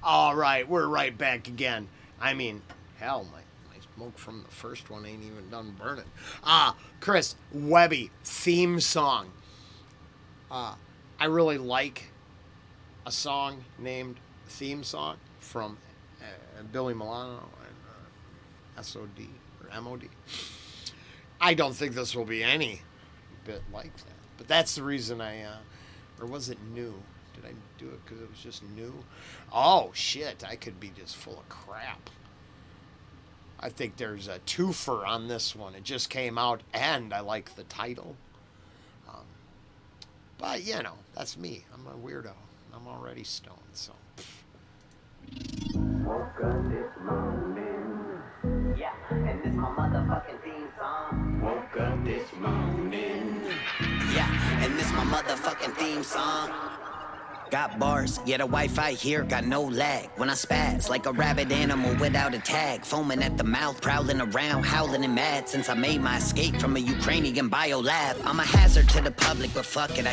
All right, we're right back again. I mean, hell, my smoke from the first one ain't even done burning. Chris, Webby theme song. I really like a song named Theme Song from Billy Milano and SOD or MOD. I don't think this will be any bit like that. But that's the reason or was it new? Did I do it because it was just new? Oh, shit, I could be just full of crap. I think there's a twofer on this one. It just came out, and I like the title. Um, but, that's me. I'm a weirdo. I'm already stoned, so. Woke up this morning. Yeah, and this my motherfucking theme song. Woke up this morning. Yeah, and this my motherfucking theme song. Got bars, yeah, the Wi-Fi here got no lag. When I spaz like a rabid animal without a tag, foaming at the mouth, prowling around, howling and mad. Since I made my escape from a Ukrainian biolab, I'm a hazard to the public, but fuck it.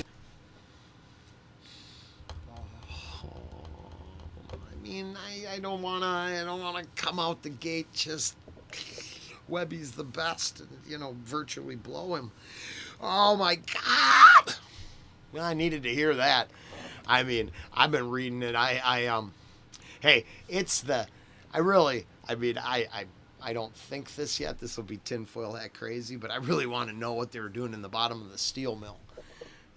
I don't wanna come out the gate just Webby's the best and virtually blow him. Oh my god. Well, I needed to hear that. I mean, I've been reading it. Hey, it's the I don't think this yet. This will be tinfoil hat crazy, but I really want to know what they were doing in the bottom of the steel mill.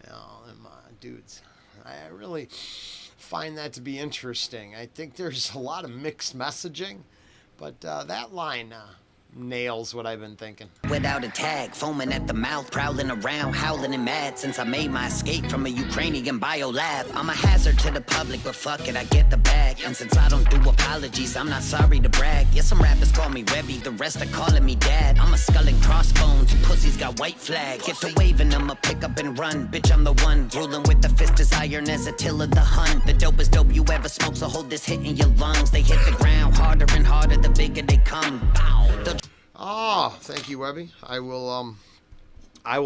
Them dudes. I really find that to be interesting. I think there's a lot of mixed messaging, but that line nails what I've been thinking. Without a tag, foaming at the mouth, prowling around, howling and mad. Since I made my escape from a Ukrainian biolab, I'm a hazard to the public, but fuck it, I get the bag. And since I don't do apologies, I'm not sorry to brag. Yeah, some rappers call me Webby, the rest are calling me dad. I'm a skull and crossbones, you pussies got white flag. Get to waving, I'ma pick up and run. Bitch, I'm the one, ruling with the fist as iron as Attila the Hun. The dopest dope you ever smoked, so hold this hit in your lungs. They hit the ground harder and harder, the bigger they come. Oh, thank you, Webby. I will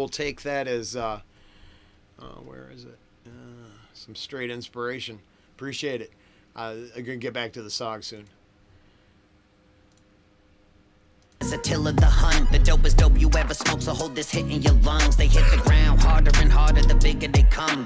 take that as where is it? Some straight inspiration. Appreciate it. I'm gonna get back to the song soon. Attila the Hun, the dopest dope you ever smoked, so hold this hit in your lungs. They hit the ground harder and harder, the bigger they come.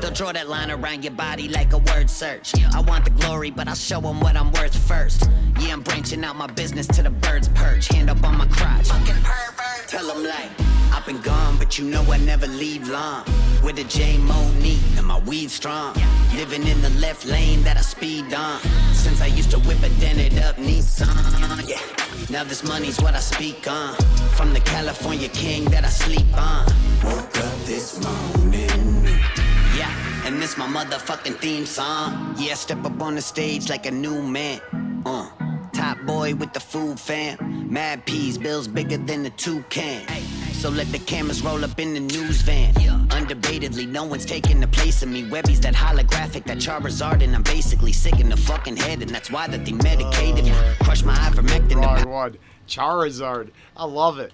They'll draw that line around your body like a word search. I want the glory, but I'll show them what I'm worth first. Yeah, I'm branching out my business to the birds perch. Hand up on my crotch. Fucking pervert. Tell them like, I've been gone, but you know I never leave long. With a J-Mo neat and my weed strong. Living in the left lane that I speed on. Since I used to whip a dented up Nissan. Yeah, now this money's what I speak on. From the California king that I sleep on. Woke up this morning. Yeah, and this my motherfucking theme song. Yeah, step up on the stage like a new man. Top boy with the food fam. Mad peas, bills bigger than the toucan. So let the cameras roll up in the news van. Undebatedly, no one's taking the place of me. Webby's that holographic, that Charizard, and I'm basically sick in the fucking head, and that's why that they medicated me. Crush my ivermectin. Wrong one. Charizard. I love it.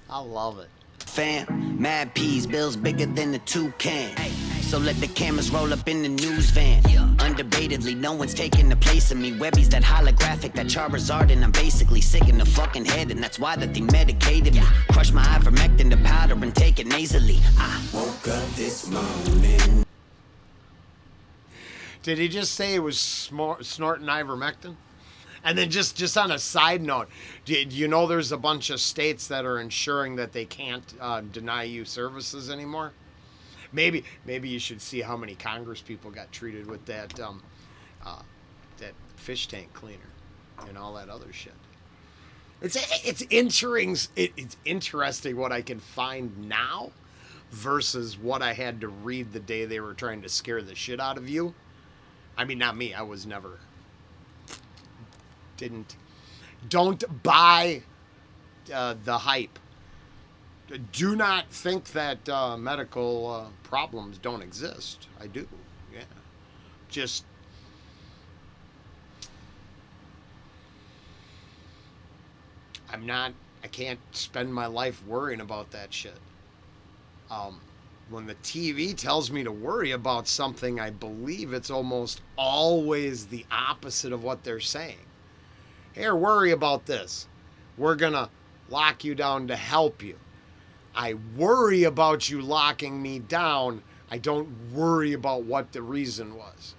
I love it. Fam, mad peas, bills bigger than the toucan. So let the cameras roll up in the news van. Undebatedly, no one's taking the place of me. Webby's that holographic, that Charizard, and I'm basically sick in the fucking head, and that's why that they medicated me. Crush my ivermectin to powder and take it nasally. I woke up this morning. Did he just say it was snorting ivermectin? And then just on a side note, do you know there's a bunch of states that are ensuring that they can't deny you services anymore? Maybe you should see how many Congress people got treated with that that fish tank cleaner and all that other shit. It's interesting what I can find now versus what I had to read the day they were trying to scare the shit out of you. I mean, not me. I was never. Don't buy the hype. Do not think that medical problems don't exist. I do. Yeah. Just I can't spend my life worrying about that shit. when the TV tells me to worry about something, I believe it's almost always the opposite of what they're saying. Here, worry about this. We're going to lock you down to help you. I worry about you locking me down. I don't worry about what the reason was.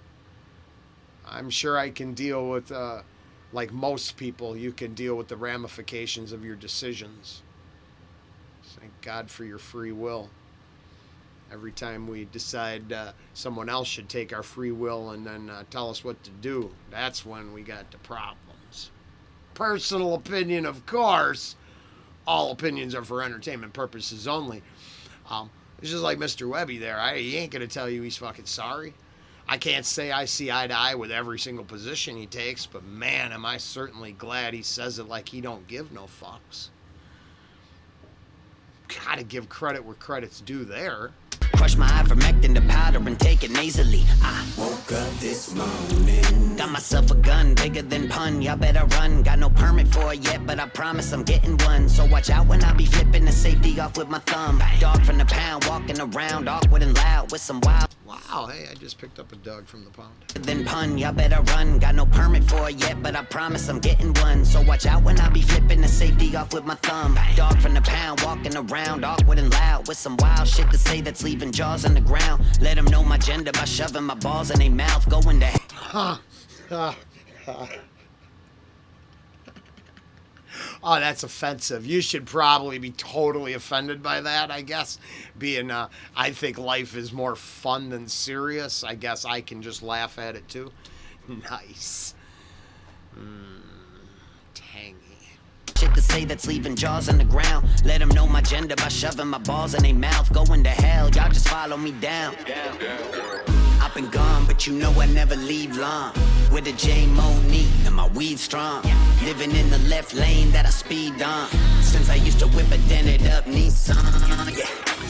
I'm sure I can deal with, like most people, you can deal with the ramifications of your decisions. Thank God for your free will. Every time we decide someone else should take our free will and then tell us what to do, that's when we got the problems. Personal opinion, of course. All opinions are for entertainment purposes only. It's just like Mr. Webby there. He ain't going to tell you he's fucking sorry. I can't say I see eye to eye with every single position he takes, but man, am I certainly glad he says it like he don't give no fucks. Gotta give credit where credit's due there. Crush my ivermectin to powder and take it nasally. I woke up this morning, got myself a gun bigger than pun. Y'all better run. Got no permit for it yet, but I promise I'm getting one. So watch out when I be flipping the safety off with my thumb. Dog from the pound, walking around awkward and loud with some wild. Wow, hey, I just picked up a dog from the pound. Then pun, y'all better run. Got no permit for it yet, but I promise I'm getting one. So watch out when I be flipping the safety off with my thumb. Dog from the pound, walking around awkward and loud with some wild shit to say that's leaving jaws on the ground. Let them know my gender by shoving my balls in their mouth. Going to Oh, that's offensive. You should probably be totally offended by that, I guess. Being, I think life is more fun than serious. I guess I can just laugh at it too. Nice. Tangy. shit to say that's leaving jaws on the ground. Let them know my gender by shoving my balls in their mouth. Going to hell, y'all just follow me down. I've been gone, but you know I never leave long. With a J Monique and my weed strong. Living in the left lane that I speed on. Since I used to whip a dented up Nissan. Yeah.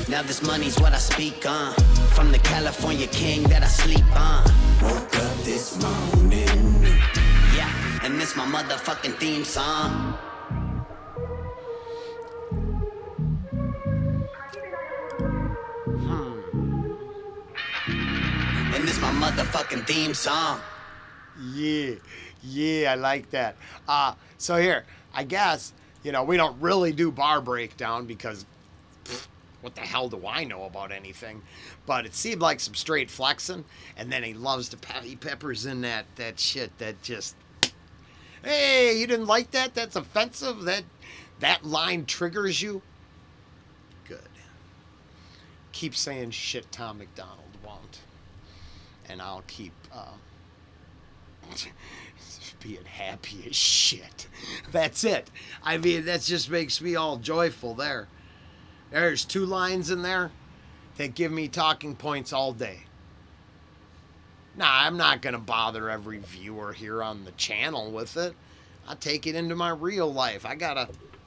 Now this money's what I speak on. From the California king that I sleep on. Woke up this morning. Yeah, and this my motherfucking theme song. And this my motherfucking theme song. Yeah, I like that. So here, I guess, we don't really do bar breakdown because what the hell do I know about anything? But it seemed like some straight flexing, and then he loves to he peppers in that shit that just, hey, you didn't like that? That's offensive? That line triggers you? Good. Keep saying shit Tom McDonald won't. And I'll keep being happy as shit. That's it. I mean, that just makes me all joyful there. There's 2 lines in there that give me talking points all day. Nah, I'm not going to bother every viewer here on the channel with it. I take it into my real life.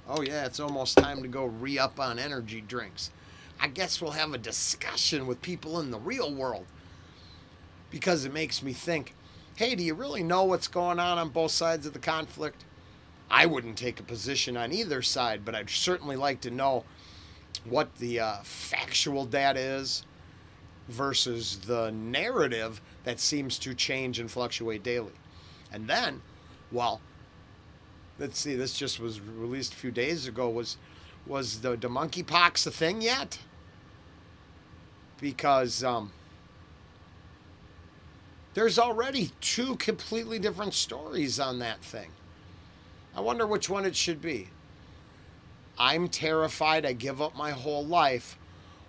Oh yeah, it's almost time to go re-up on energy drinks. I guess we'll have a discussion with people in the real world. Because it makes me think, hey, do you really know what's going on both sides of the conflict? I wouldn't take a position on either side, but I'd certainly like to know what the factual data is versus the narrative that seems to change and fluctuate daily. And then, well, let's see, this just was released a few days ago. Was the monkeypox a thing yet? Because there's already 2 completely different stories on that thing. I wonder which one it should be. I'm terrified I give up my whole life,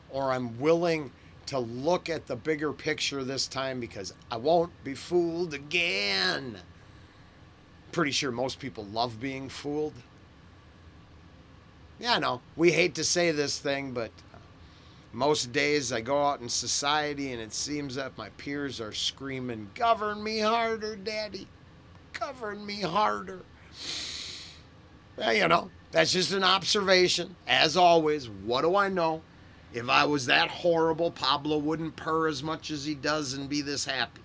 or I'm willing to look at the bigger picture this time because I won't be fooled again. Pretty sure most people love being fooled. Yeah, I know. We hate to say this thing, but most days I go out in society and it seems that my peers are screaming, "Govern me harder, Daddy. Govern me harder." Well, that's just an observation. As always, what do I know? If I was that horrible, Pablo wouldn't purr as much as he does and be this happy.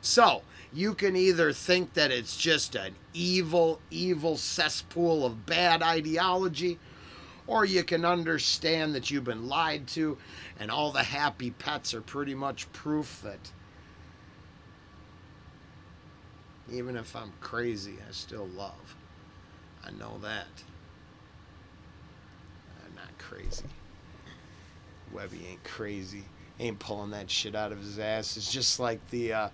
So, you can either think that it's just an evil, evil cesspool of bad ideology, or you can understand that you've been lied to, and all the happy pets are pretty much proof that even if I'm crazy, I still love. I know that. I'm not crazy. Webby ain't crazy. Ain't pulling that shit out of his ass. It's just like the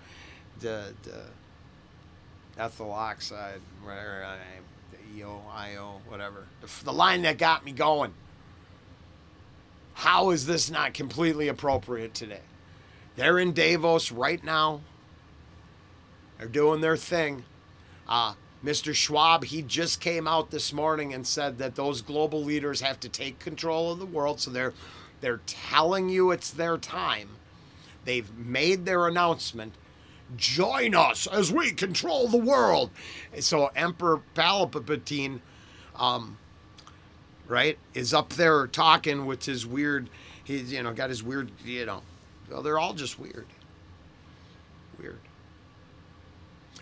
ethyl oxide, whatever, the EO, whatever. The line that got me going. How is this not completely appropriate today? They're in Davos right now. They're doing their thing. Mr. Schwab, he just came out this morning and said that those global leaders have to take control of the world. So they're telling you it's their time. They've made their announcement. Join us as we control the world. So Emperor Palpatine, right, is up there talking with his weird, he's, got his weird, well, they're all just weird. Weird.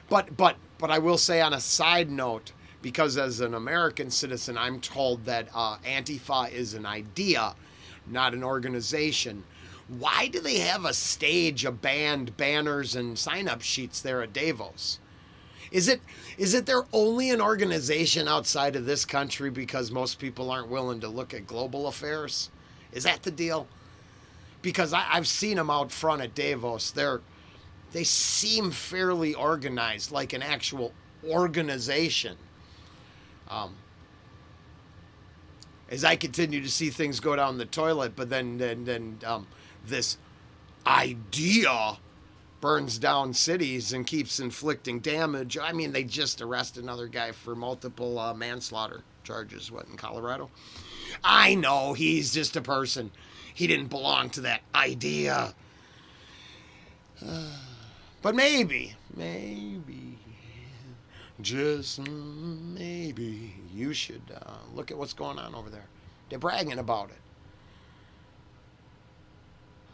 But I will say on a side note, because as an American citizen, I'm told that Antifa is an idea, not an organization. Why do they have a stage, a band, banners, and sign-up sheets there at Davos? Is it they're only an organization outside of this country because most people aren't willing to look at global affairs? Is that the deal? Because I've seen them out front at Davos. They seem fairly organized, like an actual organization. As I continue to see things go down the toilet, but then this idea burns down cities and keeps inflicting damage. I mean, they just arrested another guy for multiple manslaughter charges, in Colorado? I know, he's just a person. He didn't belong to that idea. But maybe, just maybe, you should look at what's going on over there. They're bragging about it.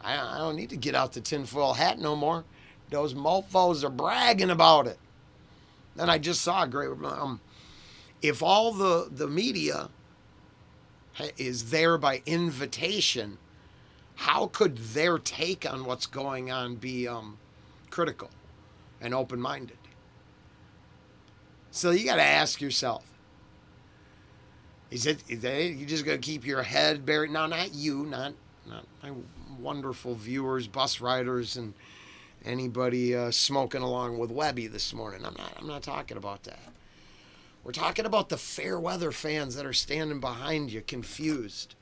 I don't need to get out the tinfoil hat no more. Those mofos are bragging about it. And I just saw a great, if all the media is there by invitation, how could their take on what's going on be critical and open-minded? So you got to ask yourself, is you just going to keep your head buried? No, not you, not my wonderful viewers, bus riders, and anybody smoking along with Webby this morning. I'm not talking about that. We're talking about the fair weather fans that are standing behind you confused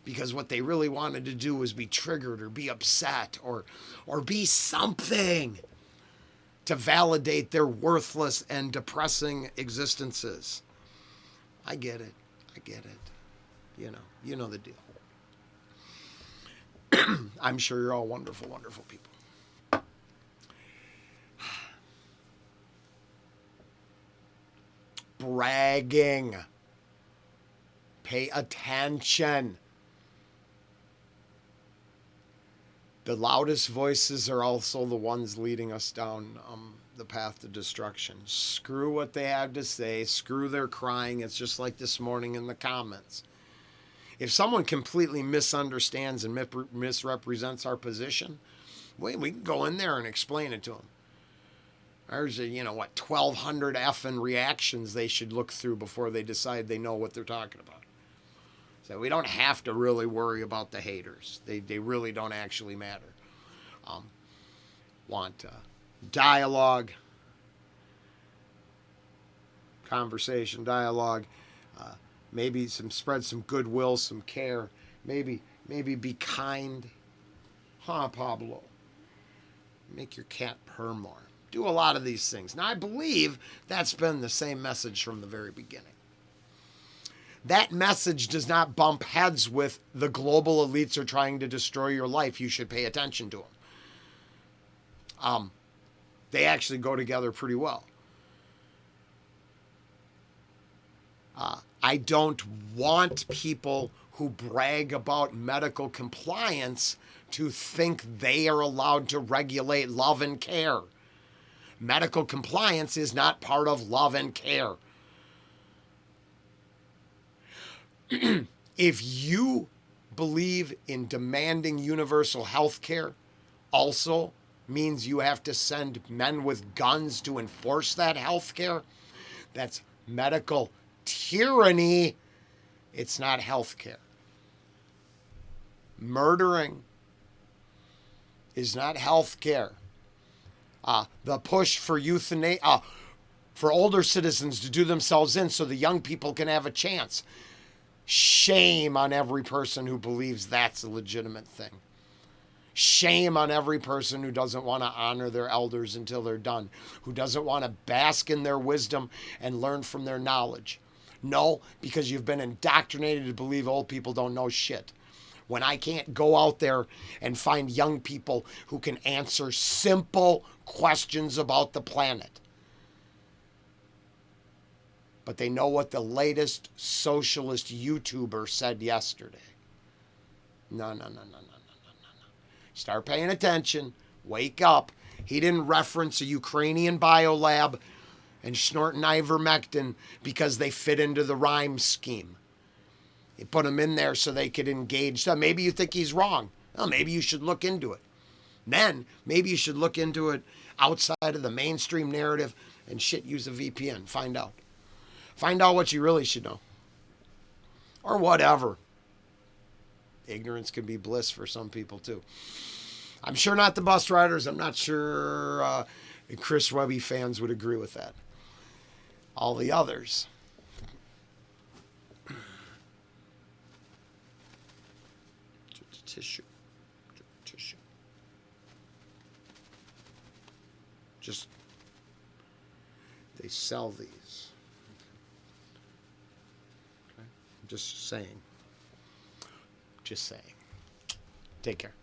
because what they really wanted to do was be triggered or be upset or be something to validate their worthless and depressing existences. I get it. You know the deal. I'm sure you're all wonderful, wonderful people. Bragging. Pay attention. The loudest voices are also the ones leading us down the path to destruction. Screw what they have to say. Screw their crying. It's just like this morning in the comments. If someone completely misunderstands and misrepresents our position, we can go in there and explain it to them. There's 1,200 effing reactions they should look through before they decide they know what they're talking about. So we don't have to really worry about the haters. They really don't actually matter. Want dialogue, conversation, dialogue, maybe spread some goodwill, some care, maybe be kind. Huh, Pablo? Make your cat purr more. Do a lot of these things. Now, I believe that's been the same message from the very beginning. That message does not bump heads with the global elites are trying to destroy your life. You should pay attention to them. They actually go together pretty well. I don't want people who brag about medical compliance to think they are allowed to regulate love and care. Medical compliance is not part of love and care. If you believe in demanding universal health care, also means you have to send men with guns to enforce that health care, that's medical tyranny. It's not health care. Murdering is not health care. The push for euthanasia, for older citizens to do themselves in so the young people can have a chance. Shame on every person who believes that's a legitimate thing. Shame on every person who doesn't want to honor their elders until they're done, who doesn't want to bask in their wisdom and learn from their knowledge. No, because you've been indoctrinated to believe old people don't know shit. When I can't go out there and find young people who can answer simple questions about the planet. But they know what the latest socialist YouTuber said yesterday. No. Start paying attention. Wake up. He didn't reference a Ukrainian biolab and snorting ivermectin because they fit into the rhyme scheme. He put them in there so they could engage. So maybe you think he's wrong. Well, maybe you should look into it. Then maybe you should look into it outside of the mainstream narrative and use a VPN. Find out. Find out what you really should know. Or whatever. Ignorance can be bliss for some people too. I'm sure not the bus riders. I'm not sure Chris Webby fans would agree with that. All the others. Tissue. Just, they sell these. Okay. Just saying. Take care.